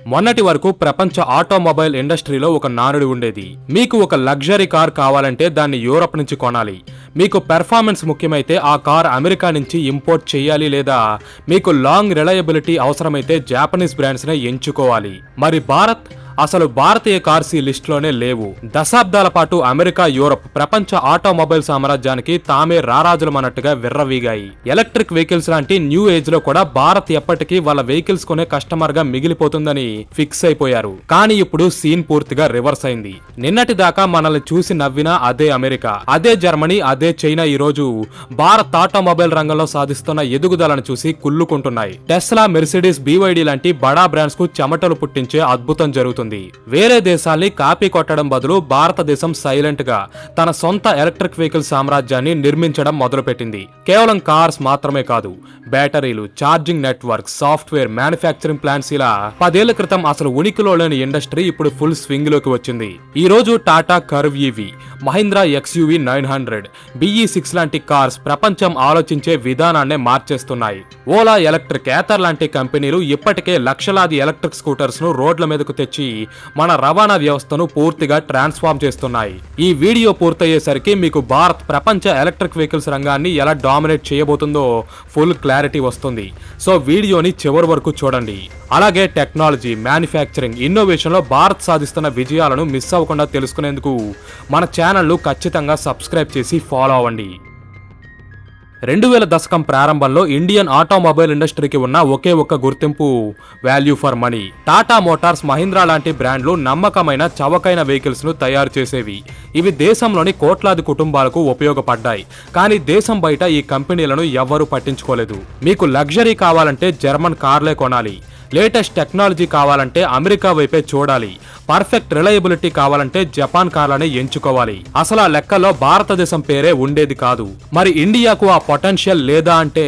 మొన్నటి వరకు ప్రపంచ ఆటోమొబైల్ ఇండస్ట్రీలో ఒక నానుడి ఉండేది. మీకు ఒక లగ్జరీ కార్ కావాలంటే దాన్ని యూరప్ నుంచి కొనాలి. మీకు పెర్ఫార్మెన్స్ ముఖ్యమైతే ఆ కార్ అమెరికా నుంచి ఇంపోర్ట్ చేయాలి, లేదా మీకు లాంగ్ రిలయబిలిటీ అవసరమైతే జాపనీస్ బ్రాండ్స్ నే ఎంచుకోవాలి. మరి అసలు భారతీయ కార్స్ ఈ లిస్ట్ లోనే లేవు. దశాబ్దాల పాటు అమెరికా, యూరప్ ప్రపంచ ఆటోమొబైల్ సామ్రాజ్యానికి తామే రారాజులమన్నట్టుగా విర్రవీగాయి. ఎలక్ట్రిక్ వెహికల్స్ లాంటి న్యూ ఏజ్ లో కూడా భారత్ ఎప్పటికీ వాళ్ళ వెహికల్స్ కొనే కస్టమర్ గా మిగిలిపోతుందని ఫిక్స్ అయిపోయారు. కానీ ఇప్పుడు సీన్ పూర్తిగా రివర్స్ అయింది. నిన్నటి దాకా మనల్ని చూసి నవ్విన అదే అమెరికా, అదే జర్మనీ, అదే చైనా ఈ రోజు భారత్ ఆటోమొబైల్ రంగంలో సాధిస్తున్న ఎదుగుదలను చూసి కుళ్ళుకుంటున్నాయి. టెస్లా, మెర్సిడీస్, BYD లాంటి బడా బ్రాండ్స్ కు చెమటలు పుట్టించే అద్భుతం జరుగుతుంది. వేరే దేశాల్ని కాపీ కొట్టడం బదులు భారతదేశం సైలెంట్ గా తన సొంత ఎలక్ట్రిక్ వెహికల్ సామ్రాజ్యాన్ని నిర్మించడం మొదలుపెట్టింది. కేవలం కార్స్ మాత్రమే కాదు, బ్యాటరీలు, charging network, software, manufacturing plants ఇలా 10 ఏళ్ల క్రితం అసలు ఉనికిలో లేని ఇండస్ట్రీ ఇప్పుడు ఫుల్ స్వింగ్ లోకి వచ్చింది. ఈ రోజు Tata curve EV, Mahindra XUV 900, BE6 లాంటి కార్స్ ప్రపంచం ఆలోచించే విధానాన్నే మార్చేస్తున్నాయి. ఓలా ఎలక్ట్రిక్, ఏథర్ లాంటి కంపెనీలు ఇప్పటికే లక్షలాది ఎలక్ట్రిక్ స్కూటర్స్ ను రోడ్ల మీదకు తెచ్చి మన రవాణా వ్యవస్థను పూర్తిగా ట్రాన్స్ఫార్మ్ చేస్తున్నాయి. ఈ వీడియో పూర్తయ్యేసరికి మీకు భారత్ ప్రపంచ ఎలక్ట్రిక్ వెహికల్స్ రంగాన్ని ఎలా డామినేట్ చేయబోతుందో ఫుల్ క్లారిటీ వస్తుంది. సో వీడియోని చివరి వరకు చూడండి. అలాగే టెక్నాలజీ, మ్యానుఫ్యాక్చరింగ్, ఇన్నోవేషన్ లో భారత్ సాధిస్తున్న విజయాలను మిస్ అవ్వకుండా తెలుసుకునేందుకు మన ఛానల్ ఖచ్చితంగా సబ్స్క్రైబ్ చేసి ఫాలో అవ్వండి. 2000 దశకం ప్రారంభంలో ఇండియన్ ఆటోమొబైల్ ఇండస్ట్రీకి ఉన్న ఒకే ఒక్క గుర్తింపు value for money. Tata Motors, Mahindra లాంటి బ్రాండ్లు నమ్మకమైన, చవకైన వెహికల్స్ ను తయారు చేసేవి. ఇవి దేశంలోని కోట్లాది కుటుంబాలకు ఉపయోగపడ్డాయి. కానీ దేశం బయట ఈ కంపెనీలను ఎవ్వరూ పట్టించుకోలేదు. మీకు లగ్జరీ కావాలంటే జర్మన్ కార్లే కొనాలి. లేటెస్ట్ టెక్నాలజీ కావాలంటే అమెరికా వైపే చూడాలి. పర్ఫెక్ట్ రిలయబిలిటీ కావాలంటే జపాన్ కార్లనే ఎంచుకోవాలి. అసలు ఆ లెక్కలో భారతదేశం పేరే ఉండేది కాదు. మరి ఇండియాకు ఆ పొటెన్షియల్ లేదా అంటే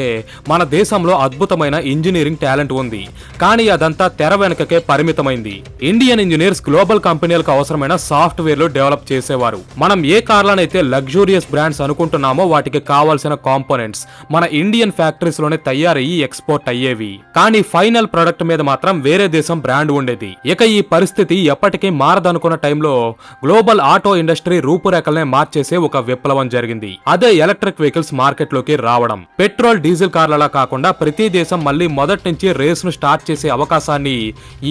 మన దేశంలో అద్భుతమైన ఇంజనీరింగ్ టాలెంట్ ఉంది. కానీ అదంతా తెర వెనుకకే పరిమితమైంది. ఇండియన్ ఇంజనీర్స్ గ్లోబల్ కంపెనీలకు అవసరమైన సాఫ్ట్వేర్లు డెవలప్ చేసేవారు. మనం ఏ కార్లనైతే లగ్జూరియస్ బ్రాండ్స్ అనుకుంటున్నామో వాటికి కావాల్సిన కాంపోనెంట్స్ మన ఇండియన్ ఫ్యాక్టరీస్ లోనే తయారయ్యి ఎక్స్పోర్ట్ అయ్యేవి. కానీ ఫైనల్ ప్రొడక్ట్ మీద మాత్రం వేరే దేశం బ్రాండ్ ఉండేది. ఇక ఈ పరిస్థితి ఎప్పటికీ మారదనుకున్న టైంలో గ్లోబల్ ఆటో ఇండస్ట్రీ రూపురేఖలనే మార్చేసే ఒక విప్లవం జరిగింది. అదే ఎలక్ట్రిక్ వెహికల్స్ మార్కెట్ లోకి రావడం. పెట్రోల్, డీజిల్ కార్లలా కాకుండా ప్రతి దేశం మళ్ళీ మొదటి నుంచి రేస్ ను స్టార్ట్ చేసే అవకాశాన్ని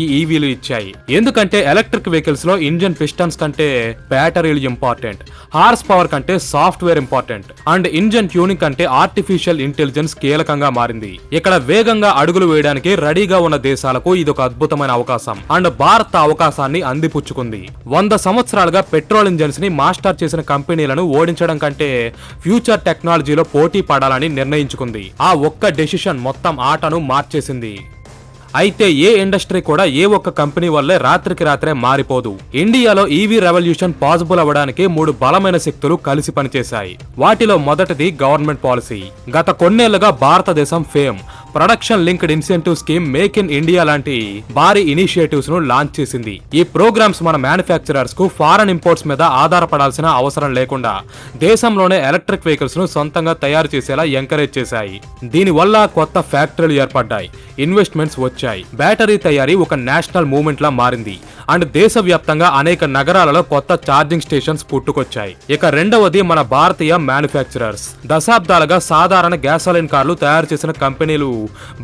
ఈ ఈవీలు ఇచ్చాయి. ఎందుకంటే ఎలక్ట్రిక్ వెహికల్స్ లో ఇంజిన్ పిస్టన్స్ కంటే బ్యాటరీలు ఇంపార్టెంట్, హార్స్ పవర్ కంటే software important, and engine tuning కంటే ఆర్టిఫిషియల్ ఇంటెలిజెన్స్ కీలకంగా మారింది. ఇక్కడ వేగంగా అడుగులు వేయడానికి రెడీగా ఉన్న దేశాలకు ఇదొక అద్భుతమైన అవకాశం. అండ్ భారత్ అవకాశాన్ని అందిపుచ్చుకుంది. 100 సంవత్సరాలుగా పెట్రోల్ ఇంజన్స్ ని మాస్టర్ చేసిన కంపెనీలను ఓడించడం కంటే ఫ్యూచర్ టెక్నాలజీలో పోటీ పడాలని నిర్ణయించుకుంది. ఆ ఒక్క డెసిషన్ మొత్తం ఆటను మార్చేసింది. అయితే ఏ ఇండస్ట్రీ కూడా ఏ ఒక్క కంపెనీ వల్లే రాత్రికి రాత్రే మారిపోదు. ఇండియాలో ఈవీ రెవల్యూషన్ పాసిబుల్ అవ్వడానికి 3 బలమైన శక్తులు కలిసి పనిచేశాయి. వాటిలో మొదటిది గవర్నమెంట్ పాలసీ. గత కొన్నేళ్లుగా భారతదేశం production linked incentive scheme, make in India లాంటి భారీ ఇనిషియేటివ్స్ ను లాంచ్ చేసింది. ఈ ప్రోగ్రామ్స్ మన మ్యానుఫ్యాక్చరర్స్ కు ఫారెన్ ఇంపోర్ట్స్ మీద ఆధారపడాల్సిన అవసరం లేకుండా దేశంలోనే ఎలక్ట్రిక్ వెహికల్స్ ను సొంతంగా తయారు చేసేలా ఎంకరేజ్ చేశాయి. దీనివల్ల కొత్త ఫ్యాక్టరీలు ఏర్పడ్డాయి, ఇన్వెస్ట్మెంట్స్ వచ్చాయి, బ్యాటరీ తయారీ ఒక నేషనల్ మూవ్మెంట్ లా మారింది. అండ్ దేశవ్యాప్తంగా అనేక నగరాలలో కొత్త ఛార్జింగ్ స్టేషన్స్ పుట్టుకొచ్చాయి. ఇక రెండవది మన భారతీయ మ్యానుఫ్యాక్చరర్స్. దశాబ్దాలుగా సాధారణ గ్యాసోలిన్ కార్లు తయారు చేసిన కంపెనీలు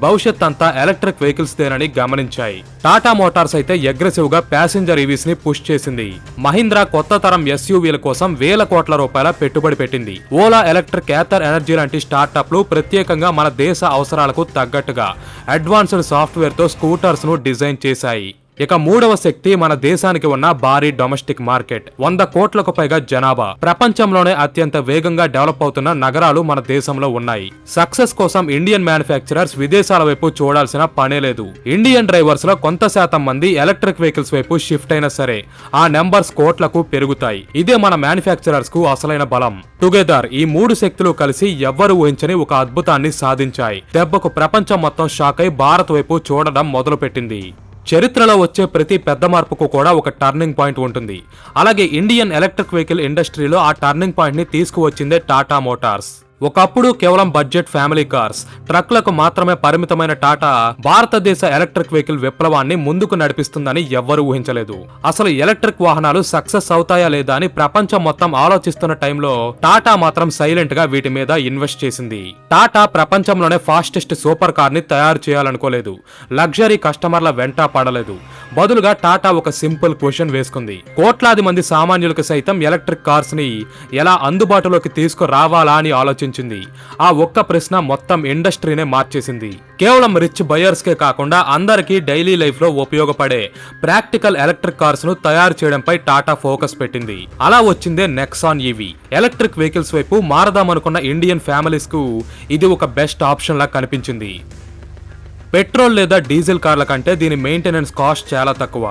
భవిష్యత్ అంతా ఎలక్ట్రిక్ వెహికల్స్ దేనని గమనించాయి. టాటా మోటార్స్ అయితే అగ్రెసివ్ గా ప్యాసింజర్ ఈవీస్ ని పుష్ చేసింది. మహీంద్రా కొత్త తరం SUVల కోసం వేల కోట్ల రూపాయల పెట్టుబడి పెట్టింది. ఓలా ఎలక్ట్రిక్, ఏథర్ ఎనర్జీ లాంటి స్టార్టప్లు ప్రత్యేకంగా మన దేశ అవసరాలకు తగ్గట్టుగా అడ్వాన్స్డ్ సాఫ్ట్వేర్ తో స్కూటర్స్ ను డిజైన్ చేశాయి. ఇక మూడవ శక్తి మన దేశానికి ఉన్న భారీ డొమెస్టిక్ మార్కెట్. 100 కోట్లకు పైగా జనాభా, ప్రపంచంలోనే అత్యంత వేగంగా డెవలప్ అవుతున్న నగరాలు మన దేశంలో ఉన్నాయి. సక్సెస్ కోసం ఇండియన్ మ్యానుఫ్యాక్చరర్స్ విదేశాల వైపు చూడాల్సిన పనే లేదు. ఇండియన్ డ్రైవర్స్ లో కొంత శాతం మంది ఎలక్ట్రిక్ వెహికల్స్ వైపు షిఫ్ట్ అయినా సరే ఆ నెంబర్స్ కోట్లకు పెరుగుతాయి. ఇదే మన మ్యానుఫ్యాక్చరర్స్ కు అసలైన బలం. టుగెదర్ ఈ 3 శక్తులు కలిసి ఎవ్వరు ఊహించని ఒక అద్భుతాన్ని సాధించాయి. దెబ్బకు ప్రపంచం మొత్తం షాక్ అయి భారత్ వైపు చూడడం మొదలుపెట్టింది. చరిత్రలో వచ్చే ప్రతి పెద్ద మార్పుకు కూడా ఒక టర్నింగ్ పాయింట్ ఉంటుంది. అలాగే ఇండియన్ ఎలక్ట్రిక్ వెహికల్ ఇండస్ట్రీలో ఆ టర్నింగ్ పాయింట్ ని తీసుకువచ్చిందే టాటా మోటార్స్. ఒకప్పుడు కేవలం బడ్జెట్ ఫ్యామిలీ కార్స్, ట్రక్లకు మాత్రమే పరిమితమైన టాటా భారతదేశ ఎలక్ట్రిక్ వెహికల్ విప్లవాన్ని ముందుకు నడిపిస్తుందని ఎవ్వరూ ఊహించలేదు. అసలు ఎలక్ట్రిక్ వాహనాలు సక్సెస్ అవుతాయా లేదా అని ప్రపంచం మొత్తం ఆలోచిస్తున్న టైంలో టాటా మాత్రం సైలెంట్ గా వీటి మీద ఇన్వెస్ట్ చేసింది. టాటా ప్రపంచంలోనే ఫాస్టెస్ట్ సూపర్ కార్ ని తయారు చేయాలనుకోలేదు, లగ్జరీ కస్టమర్ల వెంట పడలేదు. బదులుగా టాటా ఒక సింపుల్ క్వశ్చన్ వేసుకుంది. కోట్లాది మంది సామాన్యులకు సైతం ఎలక్ట్రిక్ కార్స్ ని ఎలా అందుబాటులోకి తీసుకురావాలా అని ఆలోచించింది. ఆ ఒక్క ప్రశ్న మొత్తం ఇండస్ట్రీనే మార్చేసింది. కేవలం రిచ్ బయర్స్ కే కాకుండా అందరికీ డైలీ లైఫ్ లో ఉపయోగపడే ప్రాక్టికల్ ఎలక్ట్రిక్ కార్స్ ను తయారు చేయడంపై టాటా ఫోకస్ పెట్టింది. అలా వచ్చిందే నెక్సాన్ ఈవీ. ఎలక్ట్రిక్ వెహికల్స్ వైపు మారదామనుకున్న ఇండియన్ ఫ్యామిలీస్ కు ఇది ఒక బెస్ట్ ఆప్షన్ లా కనిపించింది. పెట్రోల్ లేదా డీజిల్ కార్ల కంటే దీని మెయింటెనెన్స్ కాస్ట్ చాలా తక్కువ.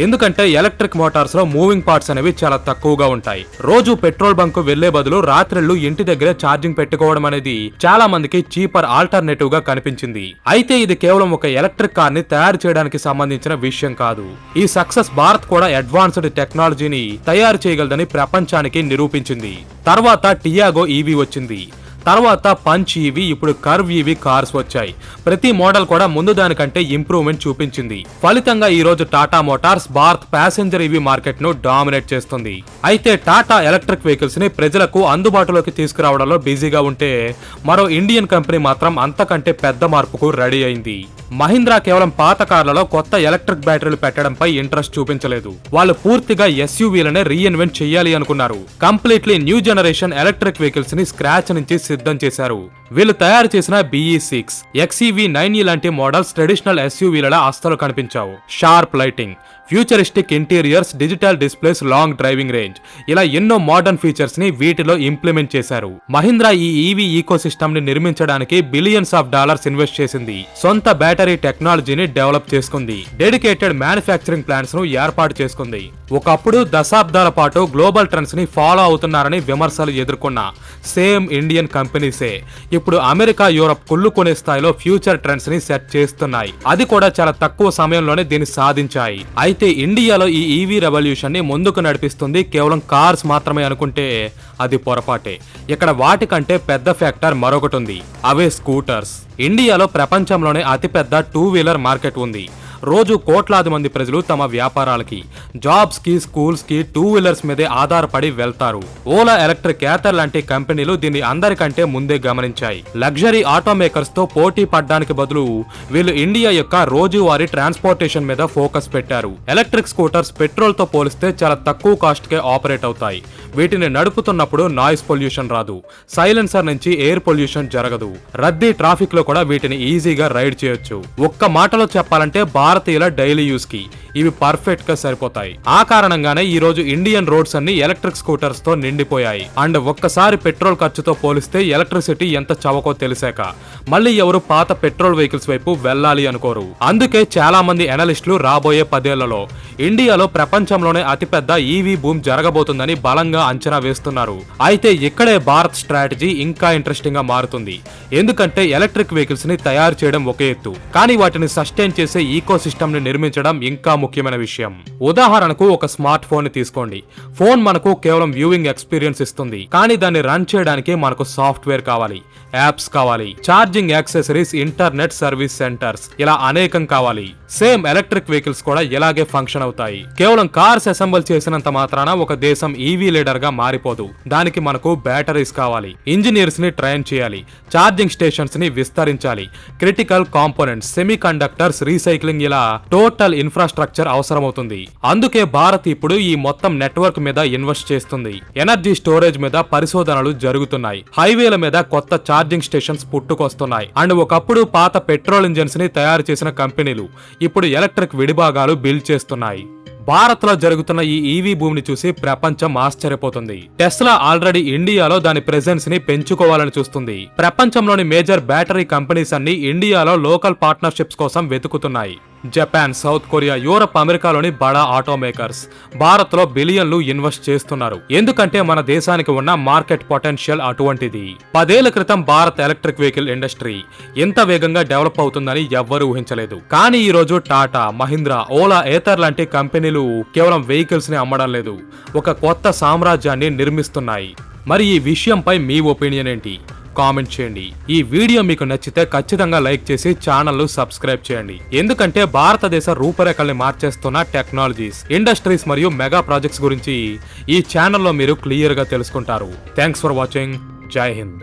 ఎందుకంటే ఎలక్ట్రిక్ మోటార్స్ లో మూవింగ్ పార్ట్స్ అనేవి చాలా తక్కువగా ఉంటాయి. రోజు పెట్రోల్ బంక్ వెళ్లే బదులు రాత్రిళ్ళు ఇంటి దగ్గరే ఛార్జింగ్ పెట్టుకోవడం అనేది చాలా మందికి చీపర్ ఆల్టర్నేటివ్ గా కనిపించింది. అయితే ఇది కేవలం ఒక ఎలక్ట్రిక్ కార్ ని తయారు చేయడానికి సంబంధించిన విషయం కాదు. ఈ సక్సెస్ భారత్ కూడా అడ్వాన్స్డ్ టెక్నాలజీని తయారు చేయగలదని ప్రపంచానికి నిరూపించింది. తర్వాత టియాగో ఈవీ వచ్చింది. తర్వాత పంచ్ ఈవీ, ఇప్పుడు కర్వ్ ఈవీ కార్స్ వచ్చాయి. ప్రతి మోడల్ కూడా ముందు దానికంటే ఇంప్రూవ్మెంట్ చూపించింది. ఫలితంగా ఈ రోజు Tata Motors Bharat passenger EV market ను డామినేట్ చేస్తుంది. అయితే టాటా ఎలక్ట్రిక్ వెహికల్స్ ని ప్రజలకు అందుబాటులోకి తీసుకురావడంలో బిజీగా ఉంటే, మరో ఇండియన్ కంపెనీ మాత్రం అంతకంటే పెద్ద మార్పుకు రెడీ అయింది. మహీంద్రా కేవలం పాత కార్లలో కొత్త ఎలక్ట్రిక్ బ్యాటరీలు పెట్టడంపై ఇంట్రెస్ట్ చూపించలేదు. వాళ్ళు పూర్తిగా ఎస్యూవీలనే రీఇన్వెంట్ చేయాలి అనుకున్నారు. Completely new generation electric vehicles ని స్క్రాచ్ నుంచి సిద్ధం చేశారు. వీళ్ళు తయారు చేసిన BE6, XEV9 లాంటి మోడల్స్ ట్రెడిషనల్ ఎస్యూవీల అస్సలు కనిపించావు. Sharp lighting, futuristic interiors, digital displays, long driving range, ఇలా ఎన్నో మోడర్న్ ఫీచర్స్ ని వీటిలో ఇంప్లిమెంట్ చేశారు. మహీంద్రా ఈ ఈవీ ఈకో సిస్టమ్ ని నిర్మించడానికి బిలియన్స్ ఆఫ్ డాలర్స్ ఇన్వెస్ట్ చేసింది. సొంత బ్యాటరీ టెక్నాలజీని డెవలప్ చేసుకుంది. డెడికేటెడ్ మ్యానుఫ్యాక్చరింగ్ ప్లాంట్స్ ను ఏర్పాటు చేసుకుంది. ఒకప్పుడు దశాబ్దాల పాటు గ్లోబల్ ట్రెండ్స్ ని ఫాలో అవుతున్నారని విమర్శలు ఎదుర్కొన్న సేమ్ ఇండియన్ కంపెనీసే ఇప్పుడు అమెరికా, యూరప్ కుళ్ళుకునే స్థాయిలో ఫ్యూచర్ ట్రెండ్స్ ని సెట్ చేస్తున్నాయి. అది కూడా చాలా తక్కువ సమయంలోనే దీన్ని సాధించాయి. అయితే ఇండియాలో ఈ ఈవీ రెవల్యూషన్ ని ముందుకు నడిపిస్తుంది కేవలం కార్స్ మాత్రమే అనుకుంటే అది పొరపాటే. ఇక్కడ వాటికంటే పెద్ద ఫ్యాక్టర్ మరొకటి ఉంది, అవే స్కూటర్స్. ఇండియాలో ప్రపంచంలోనే అతిపెద్ద 2 వీలర్ మార్కెట్ ఉంది. రోజు కోట్లాది మంది ప్రజలు తమ వ్యాపారాలకి, జాబ్స్ కి, స్కూల్స్ కి 2 వీలర్స్ మీదే ఆధారపడి వెళ్తారు. ఓలా ఎలక్ట్రిక్ యాథర్ లాంటి కంపెనీలు దీన్ని అందరికంటే ముందే గమనించాయి. లగ్జరీ ఆటో మేకర్స్ తో పోటీ పడడానికి బదులు వీళ్ళు ఇండియా యొక్క రోజువారీ ట్రాన్స్పోర్టేషన్ మీద ఫోకస్ పెట్టారు. ఎలక్ట్రిక్ స్కూటర్స్ పెట్రోల్ తో పోలిస్తే చాలా తక్కువ కాస్ట్ కే ఆపరేట్ అవుతాయి. వీటిని నడుపుతున్నప్పుడు నాయిస్ పొల్యూషన్ రాదు, సైలెన్సర్ నుంచి ఎయిర్ పొల్యూషన్ జరగదు. రద్దీ ట్రాఫిక్ లో కూడా వీటిని ఈజీగా రైడ్ చేయొచ్చు. ఒక్క మాటలో చెప్పాలంటే భారతీయుల డైలీ యూస్ కి ఇవి పర్ఫెక్ట్ గా సరిపోతాయి. ఆ కారణంగానే ఈ రోజు ఇండియన్ రోడ్స్ అన్ని ఎలక్ట్రిక్ స్కూటర్స్ తో నిండిపోయాయి. అండ్ ఒక్కసారి పెట్రోల్ ఖర్చుతో పోలిస్తే ఎలక్ట్రిసిటీ ఎంత చవకో తెలిసాక మళ్ళీ ఎవరు పాత పెట్రోల్ వెహికల్స్ వైపు వెళ్ళాలి అనుకోరు. అందుకే చాలా మంది ఎనలిస్టులు రాబోయే 10 ఏళ్లలో ఇండియాలో ప్రపంచంలోనే అతిపెద్ద ఈవీ బూమ్ జరగబోతుందని బలంగా అంచనా వేస్తున్నారు. అయితే ఇక్కడే భారత్ స్ట్రాటజీ ఇంకా ఇంట్రెస్టింగ్ గా మారుతుంది. ఎందుకంటే ఎలక్ట్రిక్ వెహికల్స్ ని తయారు చేయడం ఒక ఎత్తు, కానీ వాటిని సస్టైన్ చేసే ఈకో సిస్టమ్ ని నిర్మించడం ఇంకా ముఖ్యమైన విషయం. ఉదాహరణకు ఒక స్మార్ట్ ఫోన్ ని తీసుకోండి. ఫోన్ మనకు కేవలం వ్యూయింగ్ ఎక్స్పీరియన్స్ ఇస్తుంది, కానీ దాన్ని రన్ చేయడానికి మనకు సాఫ్ట్వేర్ కావాలి, యాప్స్ కావాలి, charging accessories, internet service centres, ఇలా అనేకం కావాలి. సేమ్ ఎలక్ట్రిక్ వెహికల్స్ కూడా ఇలాగే ఫంక్షన్ అవుతాయి. కేవలం కార్స్ అసెంబుల్ చేసినంత మాత్రాన ఒక దేశం ఈవీ లీడర్ గా మారిపోదు. దానికి మనకు బ్యాటరీస్ కావాలి, ఇంజనీర్స్ ని ట్రైన్ చేయాలి, ఛార్జింగ్ స్టేషన్స్ ని విస్తరించాలి, critical components, semi conductors, recycling, ఇలా టోటల్ ఇన్ఫ్రాస్ట్రక్చర్ అవసరమవుతుంది. అందుకే భారత్ ఇప్పుడు ఈ మొత్తం నెట్వర్క్ మీద ఇన్వెస్ట్ చేస్తుంది. ఎనర్జీ స్టోరేజ్ మీద పరిశోధనలు జరుగుతున్నాయి. హైవేల మీద కొత్త ఛార్జింగ్ స్టేషన్స్ పుట్టుకొస్తున్నాయి. అండ్ ఒకప్పుడు పాత పెట్రోల్ ఇంజిన్స్ ని తయారు చేసిన కంపెనీలు ఇప్పుడు ఎలక్ట్రిక్ విడిభాగాలు బిల్డ్ చేస్తున్నాయి. భారత్ లో జరుగుతున్న ఈ ఈవీ భూమిని చూసి ప్రపంచం ఆశ్చర్యపోతుంది. టెస్లా ఆల్రెడీ ఇండియాలో దాని ప్రెజెన్స్ ని పెంచుకోవాలని చూస్తుంది. ప్రపంచంలోని మేజర్ బ్యాటరీ కంపెనీస్ అన్ని ఇండియాలో లోకల్ పార్ట్నర్షిప్స్ కోసం వెతుకుతున్నాయి. జపాన్, సౌత్ కొరియా, యూరప్, అమెరికాలోని బడా ఆటో మేకర్స్ భారత్ లో బిలియన్లు ఇన్వెస్ట్ చేస్తున్నారు. ఎందుకంటే మన దేశానికి ఉన్న మార్కెట్ పొటెన్షియల్ అటువంటిది. 10 ఏళ్ల క్రితం భారత్ ఎలక్ట్రిక్ వెహికల్ ఇండస్ట్రీ ఎంత వేగంగా డెవలప్ అవుతుందని ఎవ్వరూ ఊహించలేదు. కానీ ఈ రోజు టాటా, మహీంద్రా, ఓలా, ఏథర్ లాంటి కంపెనీలు కేవలం వెహికల్స్ ని అమ్మడం లేదు, ఒక కొత్త సామ్రాజ్యాన్ని నిర్మిస్తున్నాయి. మరి ఈ విషయంపై మీ ఒపీనియన్ ఏంటి? కామెంట్ చేయండి. ఈ వీడియో మీకు నచ్చితే ఖచ్చితంగా లైక్ చేసి ఛానల్ సబ్స్క్రైబ్ చేయండి. ఎందుకంటే భారతదేశ రూపురేఖల్ని మార్చేస్తున్న టెక్నాలజీస్, ఇండస్ట్రీస్ మరియు మెగా ప్రాజెక్ట్స్ గురించి ఈ ఛానల్లో మీరు క్లియర్ గా తెలుసుకుంటారు. Thanks for watching. జై హింద్.